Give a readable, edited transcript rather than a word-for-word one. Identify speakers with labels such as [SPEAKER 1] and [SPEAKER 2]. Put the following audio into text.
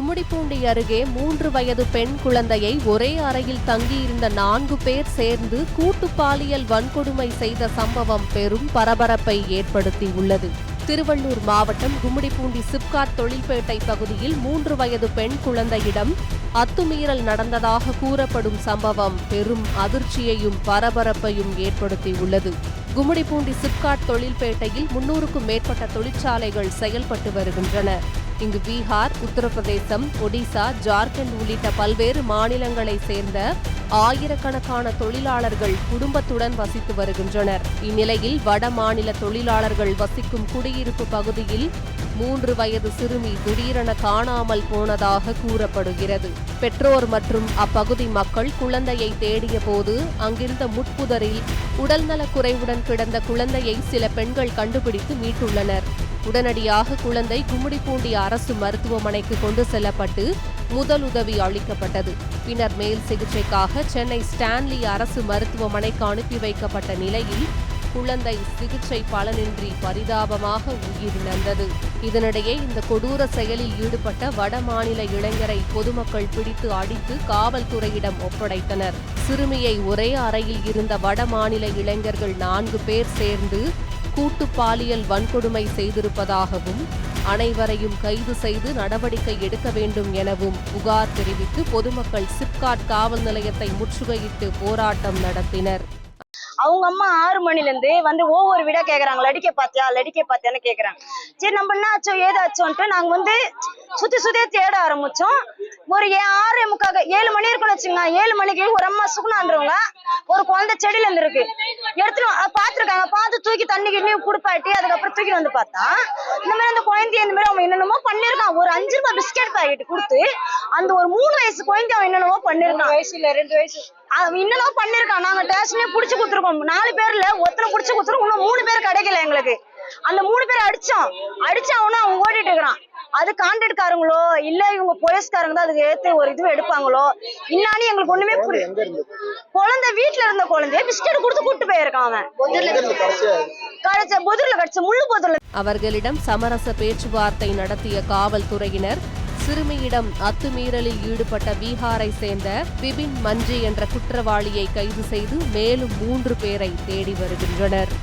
[SPEAKER 1] கும்மிடிப்பூண்டி அருகே 3 வயது பெண் குழந்தையை ஒரே அறையில் தங்கியிருந்த 4 பேர் சேர்ந்து கூட்டு பாலியல் வன்கொடுமை செய்த சம்பவம் பெரும் பரபரப்பை ஏற்படுத்தியுள்ளது. திருவள்ளூர் மாவட்டம் கும்மிடிப்பூண்டி சிப்காட் தொழில்பேட்டை பகுதியில் 3 வயது பெண் குழந்தையிடம் அத்துமீறல் நடந்ததாக கூறப்படும் சம்பவம் பெரும் அதிர்ச்சியையும் பரபரப்பையும் ஏற்படுத்தியுள்ளது. கும்மிடிப்பூண்டி சிப்காட் தொழில்பேட்டையில் 300க்கும் மேற்பட்ட தொழிற்சாலைகள் செயல்பட்டு வருகின்றன. இங்கு பீகார், உத்தரப்பிரதேசம், ஒடிசா, ஜார்க்கண்ட் உள்ளிட்ட பல்வேறு மாநிலங்களைச் சேர்ந்த ஆயிரக்கணக்கான தொழிலாளர்கள் குடும்பத்துடன் வசித்து வருகின்றனர். இந்நிலையில் வட மாநில தொழிலாளர்கள் வசிக்கும் குடியிருப்பு பகுதியில் 3 வயது சிறுமி திடீரென காணாமல் போனதாக கூறப்படுகிறது. பெற்றோர் மற்றும் அப்பகுதி மக்கள் குழந்தையை தேடிய போது அங்கிருந்த முட்புதரில் உடல்நலக் குறைவுடன் கிடந்த குழந்தையை சில பெண்கள் கண்டுபிடித்து மீட்டுள்ளனர். உடனடியாக குழந்தை கும்மிடிப்பூண்டி அரசு மருத்துவமனைக்கு கொண்டு செல்லப்பட்டு முதலுதவி அளிக்கப்பட்டது. பின்னர் மேல் சிகிச்சைக்காக சென்னை ஸ்டான்லி அரசு மருத்துவமனைக்கு அனுப்பி வைக்கப்பட்ட நிலையில் குழந்தை சிகிச்சை பலனின்றி பரிதாபமாக உயிரிழந்தது. இதனிடையே இந்த கொடூர செயலில் ஈடுபட்ட வட மாநில இளைஞரை பொதுமக்கள் பிடித்து அடித்து காவல்துறையிடம் ஒப்படைத்தனர். சிறுமியை ஒரே அறையில் இருந்த வட மாநில இளைஞர்கள் 4 பேர் சேர்ந்து கூட்டு பாலியல் வன்கொடுமை செய்திருப்பதாகவும் அனைவரையும் கைது செய்து நடவடிக்கை எடுக்க வேண்டும் எனவும் புகார் தெரிவித்து பொதுமக்கள் சிப்காட் காவல் நிலையத்தை முற்றுகையிட்டு போராட்டம் நடத்தினர்.
[SPEAKER 2] அவங்க அம்மா 6 மணிலேருந்து வந்து ஒவ்வொரு வீடா கேட்குறாங்க, லடிக்க பார்த்தியான்னு கேட்குறாங்க. சரி நம்ம என்ன ஆச்சோ ஏதாச்சோன்ட்டு நாங்கள் சுற்றி தேட ஆரம்பித்தோம். ஒரு 6:45 7 மணி இருக்குன்னு வச்சுங்க. 7 மணிக்கு ஒரு அம்மா சுகுணான்றவங்க ஒரு குழந்தை செடியிலேருந்து இருக்கு எடுத்துட்டு பார்த்துருக்காங்க. பார்த்து தூக்கி தண்ணி கிண்ணி குடுப்பாட்டி அதுக்கப்புறம் தூக்கி வந்து பார்த்தா இந்த மாதிரி அந்த குழந்தைய இந்த மாதிரி அவங்க என்னென்னமோ பண்ணிருக்கான். ஒரு 5 ரூபாய் பிஸ்கெட் பாக்கெட் கொடுத்து அந்த ஒரு 3 வயசு குழந்தை அவன் என்னென்னமோ பண்ணிருக்கான். 2 வயசு என்னென்னமோ பண்ணிருக்கான். நாங்க ஸ்டேஷனே புடிச்சு கொடுத்துருக்கோம். 4 பேர்ல ஒருத்தனை புடிச்சு கொடுத்துருக்கோம். இன்னும் 3 பேர் கிடைக்கல எங்களுக்கு. அந்த 3 பேர் அடிச்சவனும் அவன் ஓடிட்டு இருக்கிறான். அது கான்ட்ராக்ட்காரங்களோ இல்ல இவங்க போலீஸ்காரங்க தான் அதுக்கு ஏத்து ஒரு இது எடுப்பாங்களோ இன்னானி எங்களுக்கு ஒண்ணுமே புரியல. குழந்தை வீட்டுல இருந்த குழந்தைய பிஸ்கெட் கொடுத்து கூட்டு போயிருக்கான். அவன் பொதுர்ல கடிச்ச முள்ளு பொதுர்ல.
[SPEAKER 1] அவர்களிடம் சமரச பேச்சுவார்த்தை நடத்திய காவல்துறையினர் சிறுமியிடம் அத்துமீறலில் ஈடுபட்ட பீகாரை சேர்ந்த பிபின் மஞ்சி என்ற குற்றவாளியை கைது செய்து மேலும் 3 பேரை தேடி வருகின்றனர்.